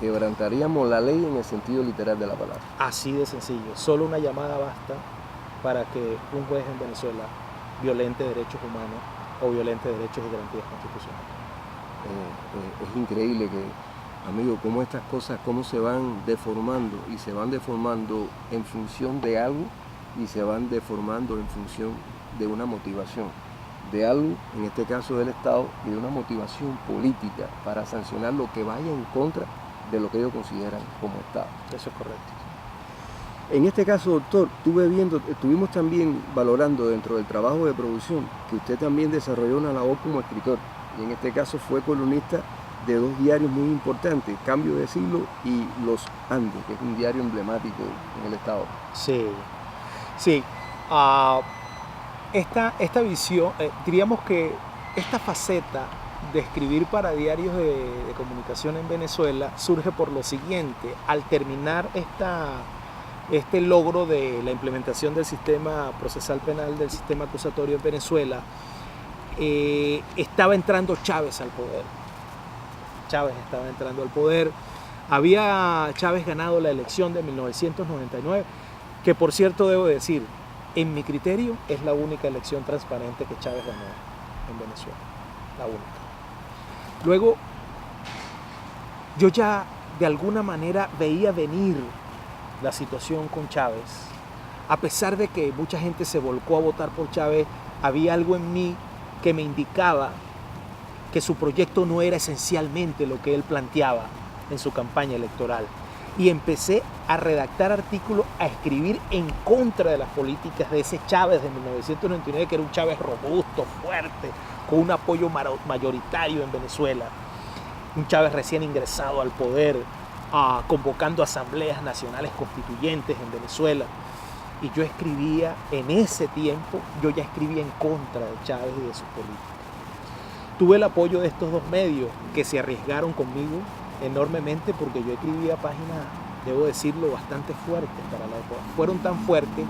quebrantaríamos la ley en el sentido literal de la palabra. Así de sencillo. Solo una llamada basta para que un juez en Venezuela violente derechos humanos o violente derechos y garantías constitucionales. Es increíble que, amigo, cómo estas cosas, cómo se van deformando y se van deformando en función de algo y se van deformando en función de una motivación, de algo, en este caso del Estado, y de una motivación política para sancionar lo que vaya en contra de lo que ellos consideran como Estado. Eso es correcto. En este caso, doctor, estuvimos también valorando dentro del trabajo de producción que usted también desarrolló una labor como escritor, y en este caso fue columnista de dos diarios muy importantes, Cambio de Siglo y Los Andes, que es un diario emblemático en el Estado. Sí. Esta visión, diríamos que esta faceta de escribir para diarios de comunicación en Venezuela surge por lo siguiente: al terminar este logro de la implementación del sistema procesal penal, del sistema acusatorio en Venezuela, estaba entrando Chávez al poder. Había Chávez ganado la elección de 1999, que por cierto debo decir, en mi criterio es la única elección transparente que Chávez ganó en Venezuela, la única. Luego, yo ya de alguna manera veía venir la situación con Chávez. A pesar de que mucha gente se volcó a votar por Chávez, había algo en mí que me indicaba que su proyecto no era esencialmente lo que él planteaba en su campaña electoral. Y empecé a redactar artículos, a escribir en contra de las políticas de ese Chávez de 1999, que era un Chávez robusto, fuerte, con un apoyo mayoritario en Venezuela. Un Chávez recién ingresado al poder, convocando asambleas nacionales constituyentes en Venezuela. Y yo escribía, en ese tiempo, yo ya escribía en contra de Chávez y de sus políticas. Tuve el apoyo de estos dos medios que se arriesgaron conmigo enormemente, porque yo escribía páginas, debo decirlo, bastante fuertes para la época. Fueron tan fuertes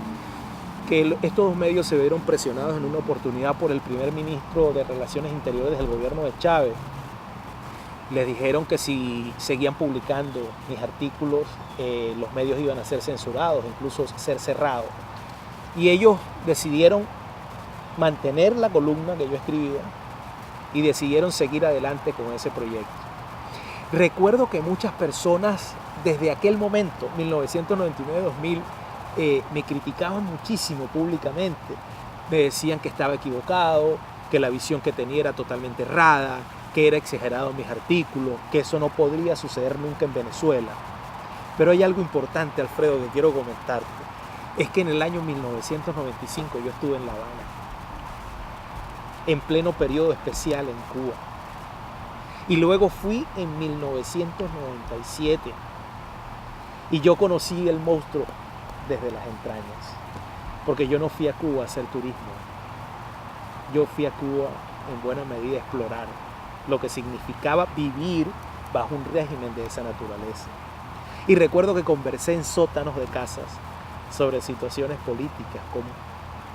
que estos dos medios se vieron presionados en una oportunidad por el primer ministro de Relaciones Interiores del gobierno de Chávez. Les dijeron que si seguían publicando mis artículos, los medios iban a ser censurados, incluso ser cerrados. Y ellos decidieron mantener la columna que yo escribía y decidieron seguir adelante con ese proyecto. Recuerdo que muchas personas desde aquel momento, 1999-2000, me criticaban muchísimo públicamente. Me decían que estaba equivocado, que la visión que tenía era totalmente errada, que era exagerado en mis artículos, que eso no podría suceder nunca en Venezuela. Pero hay algo importante, Alfredo, que quiero comentarte. Es que en el año 1995 yo estuve en La Habana, en pleno periodo especial en Cuba. Y luego fui en 1997 y yo conocí el monstruo desde las entrañas, porque yo no fui a Cuba a hacer turismo. Yo fui a Cuba en buena medida a explorar lo que significaba vivir bajo un régimen de esa naturaleza. Y recuerdo que conversé en sótanos de casas sobre situaciones políticas, con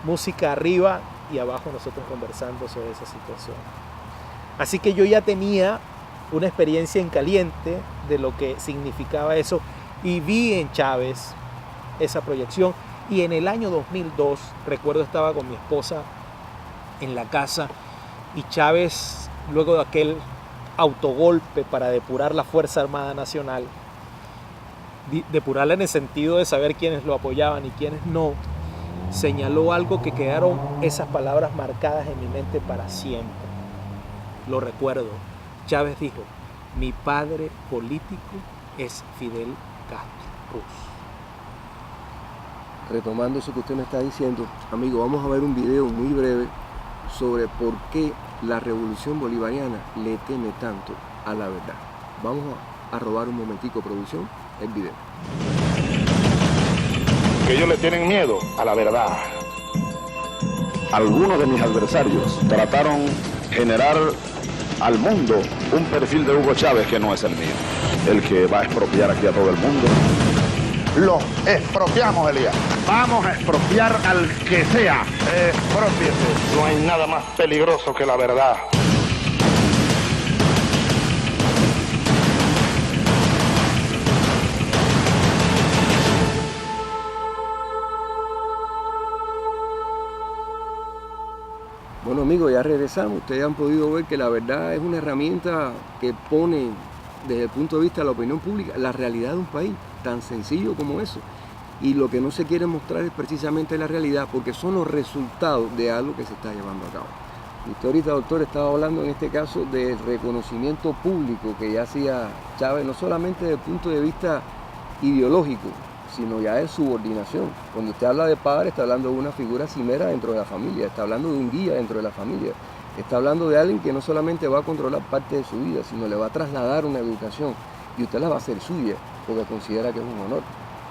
música arriba y abajo nosotros conversando sobre esa situación. Así que yo ya tenía una experiencia en caliente de lo que significaba eso y vi en Chávez esa proyección. Y en el año 2002, recuerdo, estaba con mi esposa en la casa y Chávez, luego de aquel autogolpe para depurar la Fuerza Armada Nacional, depurarla en el sentido de saber quiénes lo apoyaban y quiénes no, señaló algo que quedaron esas palabras marcadas en mi mente para siempre. Lo recuerdo. Chávez dijo: mi padre político es Fidel Castro Ruz. Retomando eso que usted me está diciendo, amigo, vamos a ver un video muy breve sobre por qué la revolución bolivariana le teme tanto a la verdad. Vamos a robar un momentico, producción, el video. Que ellos le tienen miedo a la verdad. Algunos de mis adversarios trataron de generar al mundo un perfil de Hugo Chávez que no es el mío, el que va a expropiar aquí a todo el mundo. Los expropiamos, Elías. Vamos a expropiar al que sea. Expropiese. No hay nada más peligroso que la verdad. Bueno amigos, ya regresamos. Ustedes han podido ver que la verdad es una herramienta que pone desde el punto de vista de la opinión pública la realidad de un país, tan sencillo como eso. Y lo que no se quiere mostrar es precisamente la realidad, porque son los resultados de algo que se está llevando a cabo. Y usted ahorita, doctor, estaba hablando en este caso del reconocimiento público que ya hacía Chávez, no solamente desde el punto de vista ideológico, sino ya de subordinación. Cuando usted habla de padre, está hablando de una figura cimera dentro de la familia, está hablando de un guía dentro de la familia, está hablando de alguien que no solamente va a controlar parte de su vida, sino le va a trasladar una educación y usted la va a hacer suya, porque considera que es un honor.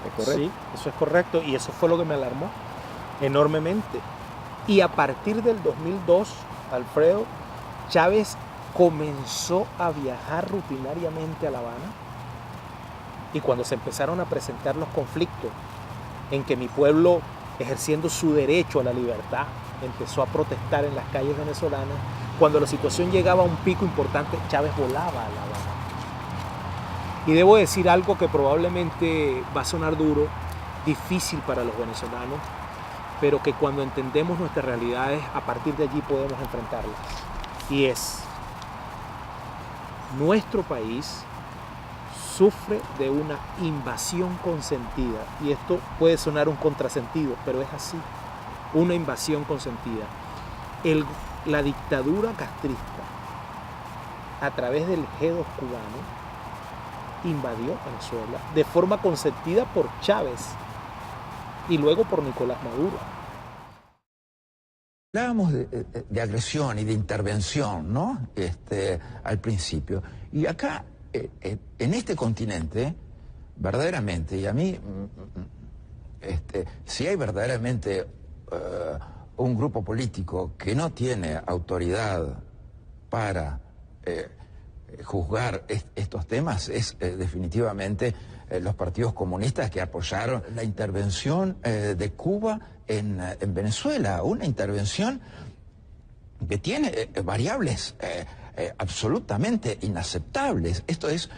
¿Es correcto? Sí, eso es correcto, y eso fue lo que me alarmó enormemente. Y a partir del 2002, Alfredo, Chávez comenzó a viajar rutinariamente a La Habana, y cuando se empezaron a presentar los conflictos en que mi pueblo, ejerciendo su derecho a la libertad, empezó a protestar en las calles venezolanas, cuando la situación llegaba a un pico importante, Chávez volaba a La Habana. Y debo decir algo que probablemente va a sonar duro, difícil para los venezolanos, pero que cuando entendemos nuestras realidades, a partir de allí podemos enfrentarlas. Y es, nuestro país sufre de una invasión consentida. Y esto puede sonar un contrasentido, pero es así. Una invasión consentida. La dictadura castrista, a través del G2 cubano, invadió Venezuela de forma consentida por Chávez y luego por Nicolás Maduro. Hablábamos de agresión y de intervención, ¿no? Al principio. Y acá, en este continente, verdaderamente, y a mí, si hay verdaderamente un grupo político que no tiene autoridad para juzgar estos temas, es definitivamente los partidos comunistas que apoyaron la intervención de Cuba en Venezuela, una intervención que tiene variables absolutamente inaceptables. Esto es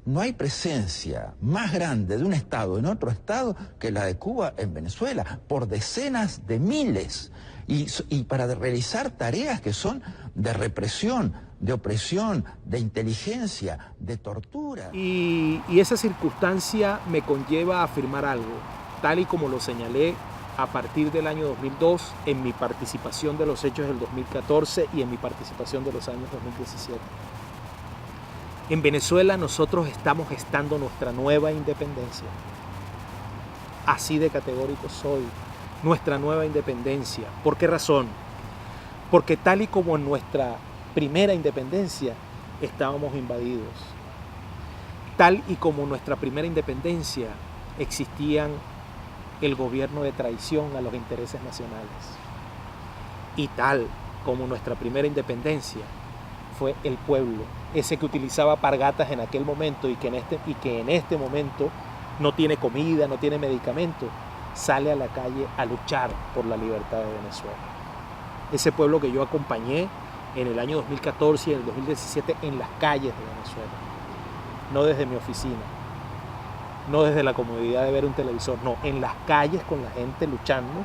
no hay presencia más grande de un Estado en otro Estado que la de Cuba en Venezuela, por decenas de miles, y para realizar tareas que son de represión, de opresión, de inteligencia, de tortura. Y esa circunstancia me conlleva a afirmar algo, tal y como lo señalé a partir del año 2002, en mi participación de los hechos del 2014 y en mi participación de los años 2017. En Venezuela nosotros estamos gestando nuestra nueva independencia. Así de categórico soy. Nuestra nueva independencia. ¿Por qué razón? Porque tal y como en nuestra primera independencia estábamos invadidos, tal y como en nuestra primera independencia existían el gobierno de traición a los intereses nacionales, y tal como nuestra primera independencia fue el pueblo, ese que utilizaba pargatas en aquel momento y que en este momento no tiene comida, no tiene medicamento, sale a la calle a luchar por la libertad de Venezuela. Ese pueblo que yo acompañé en el año 2014 y en el 2017 en las calles de Venezuela, no desde mi oficina, no desde la comodidad de ver un televisor, no, en las calles con la gente luchando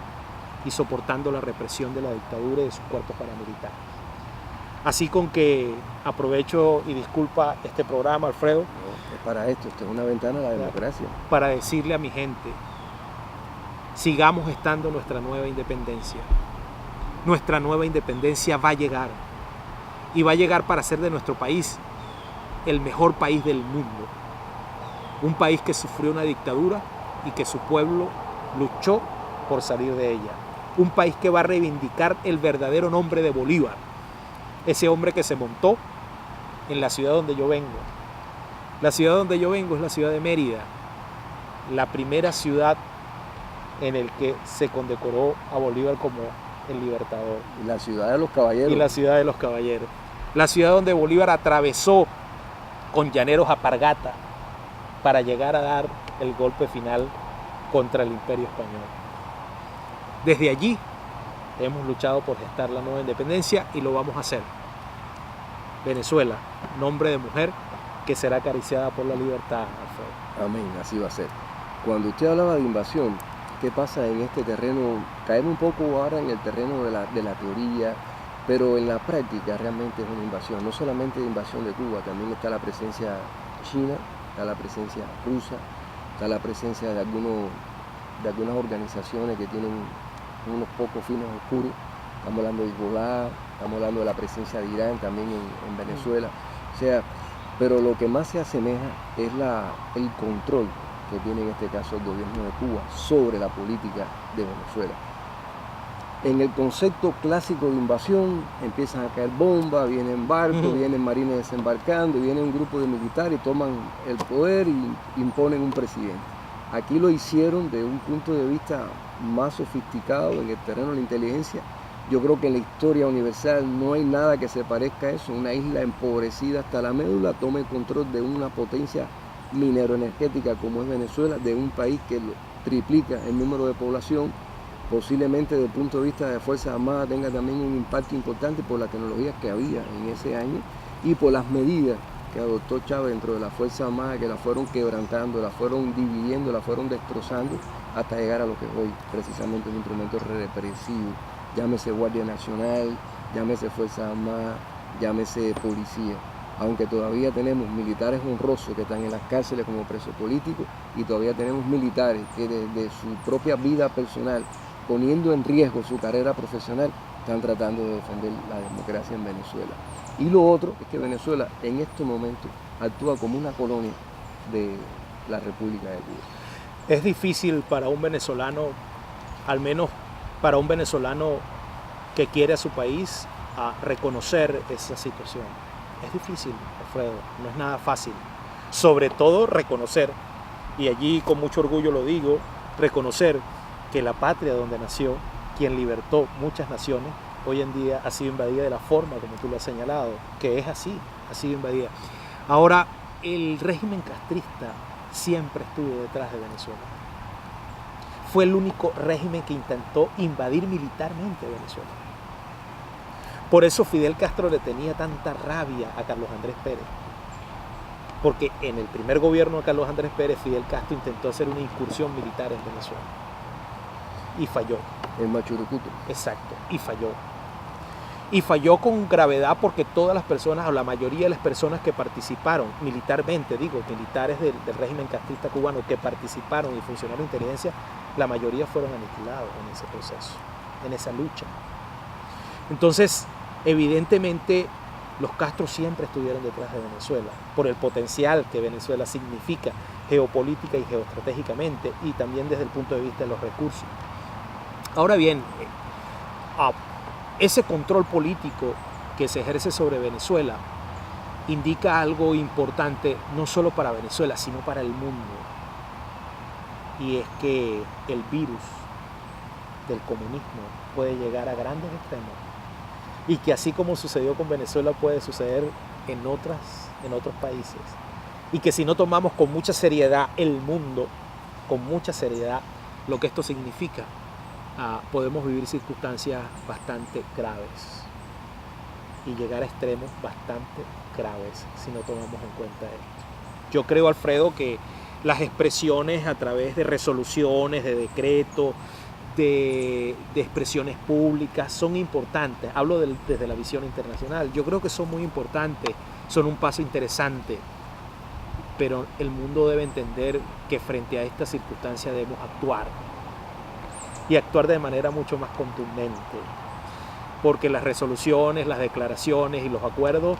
y soportando la represión de la dictadura y de sus cuerpos paramilitares. Así con que aprovecho y disculpa este programa, Alfredo. No, es para esto es una ventana a la democracia. Para decirle a mi gente, sigamos gestando nuestra nueva independencia. Nuestra nueva independencia va a llegar. Y va a llegar para hacer de nuestro país el mejor país del mundo. Un país que sufrió una dictadura y que su pueblo luchó por salir de ella. Un país que va a reivindicar el verdadero nombre de Bolívar. Ese hombre que se montó en la ciudad donde yo vengo. La ciudad donde yo vengo es la ciudad de Mérida, la primera ciudad en el que se condecoró a Bolívar como el libertador. Y la ciudad de los caballeros. Y la ciudad de los caballeros. La ciudad donde Bolívar atravesó con llaneros alpargatas para llegar a dar el golpe final contra el Imperio Español. Desde allí hemos luchado por gestar la nueva independencia y lo vamos a hacer. Venezuela, nombre de mujer que será acariciada por la libertad, Alfredo. Amén, así va a ser. Cuando usted hablaba de invasión, ¿Qué pasa en este terreno? Caemos un poco ahora en el terreno de la teoría, pero en la práctica realmente es una invasión, no solamente de invasión de Cuba, también está la presencia china, está la presencia rusa, está la presencia de algunas organizaciones que tienen unos pocos fines oscuros. Estamos hablando de Hezbollah, estamos hablando de la presencia de Irán también en Venezuela. O sea, pero lo que más se asemeja es el control que tiene en este caso el gobierno de Cuba sobre la política de Venezuela. En el concepto clásico de invasión empiezan a caer bombas, vienen barcos, vienen marines desembarcando, viene un grupo de militares, toman el poder y imponen un presidente. Aquí lo hicieron de un punto de vista más sofisticado en el terreno de la inteligencia. Yo creo que en la historia universal no hay nada que se parezca a eso. Una isla empobrecida hasta la médula toma el control de una potencia mineroenergética como es Venezuela, de un país que triplica el número de población. Posiblemente desde el punto de vista de Fuerzas Armadas tenga también un impacto importante por las tecnologías que había en ese año y por las medidas que adoptó Chávez dentro de las Fuerzas Armadas, que las fueron quebrantando, las fueron dividiendo, las fueron destrozando hasta llegar a lo que hoy precisamente es un instrumento represivo. Llámese Guardia Nacional, llámese Fuerzas Armadas, llámese policía. Aunque todavía tenemos militares honrosos que están en las cárceles como presos políticos y todavía tenemos militares que desde su propia vida personal, poniendo en riesgo su carrera profesional, están tratando de defender la democracia en Venezuela. Y lo otro es que Venezuela en estos momentos actúa como una colonia de la República de Cuba. Es difícil para un venezolano, al menos para un venezolano que quiere a su país, a reconocer esa situación. Es difícil, Alfredo, no es nada fácil. Sobre todo reconocer, y allí con mucho orgullo lo digo, reconocer que la patria donde nació, quien libertó muchas naciones, hoy en día ha sido invadida de la forma como tú lo has señalado, que es así, ha sido invadida. Ahora, el régimen castrista siempre estuvo detrás de Venezuela. Fue el único régimen que intentó invadir militarmente Venezuela. Por eso Fidel Castro le tenía tanta rabia a Carlos Andrés Pérez. Porque en el primer gobierno de Carlos Andrés Pérez, Fidel Castro intentó hacer una incursión militar en Venezuela. Y falló. En Machurucuto. Exacto, y falló. Y falló con gravedad porque todas las personas, o la mayoría de las personas que participaron militarmente, militares del régimen castrista cubano que participaron y funcionaron en inteligencia, la mayoría fueron aniquilados en ese proceso, en esa lucha. Entonces, evidentemente, los Castro siempre estuvieron detrás de Venezuela, por el potencial que Venezuela significa geopolítica y geoestratégicamente, y también desde el punto de vista de los recursos. Ahora bien, ese control político que se ejerce sobre Venezuela indica algo importante, no solo para Venezuela, sino para el mundo. Y es que el virus del comunismo puede llegar a grandes extremos. Y que así como sucedió con Venezuela puede suceder en otros países. Y que si no tomamos con mucha seriedad el mundo, con mucha seriedad lo que esto significa, podemos vivir circunstancias bastante graves y llegar a extremos bastante graves si no tomamos en cuenta esto. Yo creo, Alfredo, que las expresiones a través de resoluciones, de decretos, de expresiones públicas son importantes. Hablo desde la visión internacional. Yo creo que son muy importantes, son un paso interesante, pero el mundo debe entender que frente a esta circunstancia debemos actuar y actuar de manera mucho más contundente, porque las resoluciones, las declaraciones y los acuerdos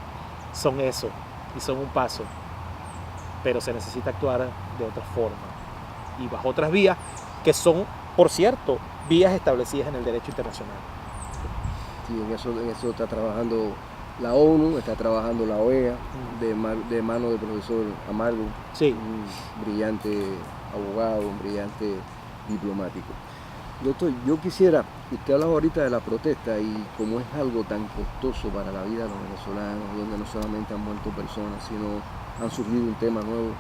son eso y son un paso, pero se necesita actuar de otra forma y bajo otras vías que son, por cierto, vías establecidas en el derecho internacional. Sí, en eso está trabajando la ONU, está trabajando la OEA, de mano del profesor Amargo, sí, un brillante abogado, un brillante diplomático. Doctor, yo quisiera, usted hablaba ahorita de la protesta y como es algo tan costoso para la vida de los venezolanos, donde no solamente han muerto personas, sino han surgido un tema nuevo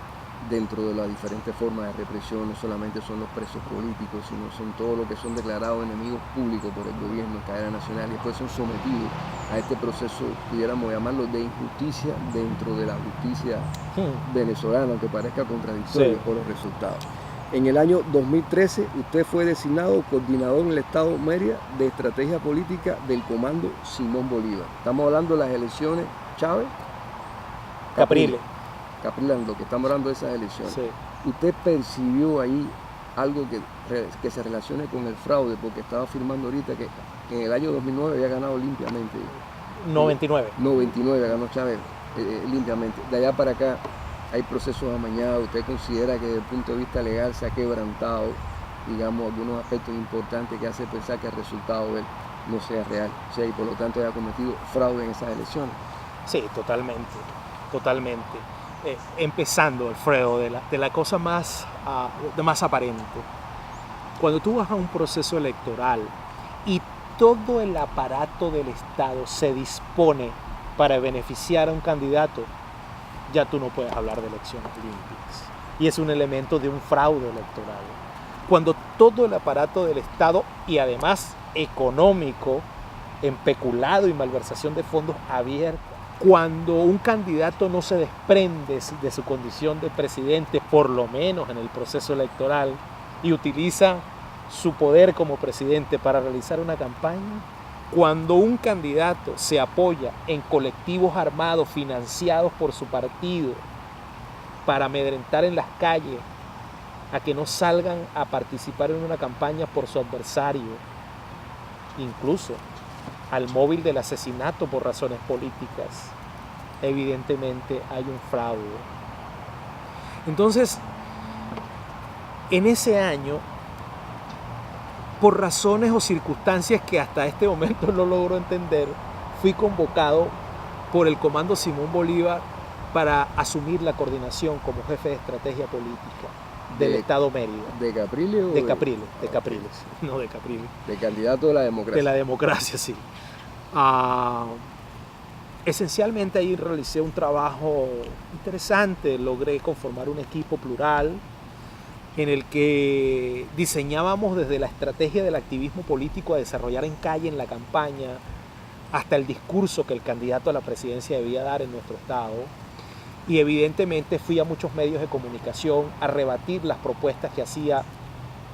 dentro de las diferentes formas de represión, no solamente son los presos políticos, sino son todos los que son declarados enemigos públicos por el gobierno en cadena nacional y después son sometidos a este proceso, pudiéramos llamarlo, de injusticia dentro de la justicia venezolana, aunque parezca contradictorio por los resultados. En el año 2013 usted fue designado coordinador en el Estado Mérida de Estrategia Política del Comando Simón Bolívar. Estamos hablando de las elecciones Chávez. Capriles. Capriles, lo que estamos hablando de esas elecciones. Sí. ¿Usted percibió ahí algo que se relacione con el fraude? Porque estaba afirmando ahorita que en el año 2009 había ganado limpiamente. 99. 99 ganó Chávez limpiamente. De allá para acá hay procesos amañados. ¿Usted considera que desde el punto de vista legal se ha quebrantado, digamos, algunos aspectos importantes que hace pensar que el resultado de él no sea real? O sea, y por lo tanto haya cometido fraude en esas elecciones. Sí, totalmente, totalmente. Empezando, Alfredo, de la cosa más aparente. Cuando tú vas a un proceso electoral y todo el aparato del Estado se dispone para beneficiar a un candidato, ya tú no puedes hablar de elecciones limpias. Y es un elemento de un fraude electoral. Cuando todo el aparato del Estado, y además económico, en peculado y malversación de fondos abierta, cuando un candidato no se desprende de su condición de presidente, por lo menos en el proceso electoral, y utiliza su poder como presidente para realizar una campaña, cuando un candidato se apoya en colectivos armados financiados por su partido para amedrentar en las calles a que no salgan a participar en una campaña por su adversario, incluso al móvil del asesinato por razones políticas, evidentemente hay un fraude. Entonces, en ese año, por razones o circunstancias que hasta este momento no logro entender, fui convocado por el Comando Simón Bolívar para asumir la coordinación como jefe de estrategia política del Estado Mérida. ¿De Capriles o de Capriles? De Capriles, no de Capriles. De candidato de la democracia. De la democracia, sí. Esencialmente ahí realicé un trabajo interesante, logré conformar un equipo plural en el que diseñábamos desde la estrategia del activismo político a desarrollar en calle, en la campaña, hasta el discurso que el candidato a la presidencia debía dar en nuestro estado. Y evidentemente fui a muchos medios de comunicación a rebatir las propuestas que hacía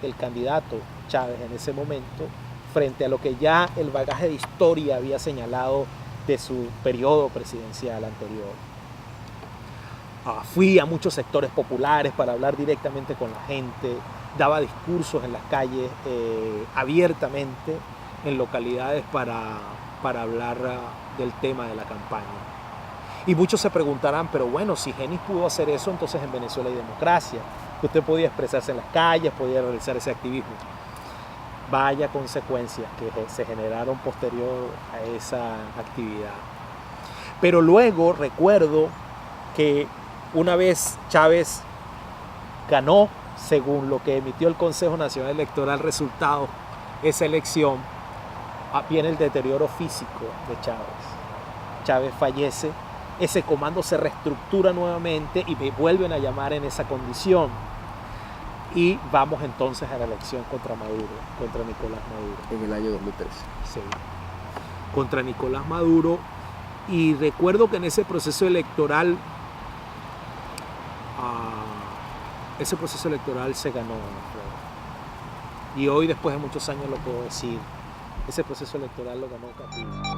el candidato Chávez en ese momento, frente a lo que ya el bagaje de historia había señalado de su periodo presidencial anterior. Fui a muchos sectores populares para hablar directamente con la gente, daba discursos en las calles abiertamente en localidades para hablar del tema de la campaña. Y muchos se preguntarán, pero bueno, si Genis pudo hacer eso, entonces en Venezuela hay democracia. Usted podía expresarse en las calles, podía realizar ese activismo. Vaya consecuencias que se generaron posterior a esa actividad. Pero luego recuerdo que una vez Chávez ganó, según lo que emitió el Consejo Nacional Electoral, resultado esa elección, viene el deterioro físico de Chávez. Chávez fallece, ese comando se reestructura nuevamente y me vuelven a llamar en esa condición. Y vamos entonces a la elección contra Maduro, contra Nicolás Maduro. En el año 2013. Sí, contra Nicolás Maduro. Y recuerdo que en ese proceso electoral, se ganó. Y hoy, después de muchos años, lo puedo decir, ese proceso electoral lo ganó Capriles.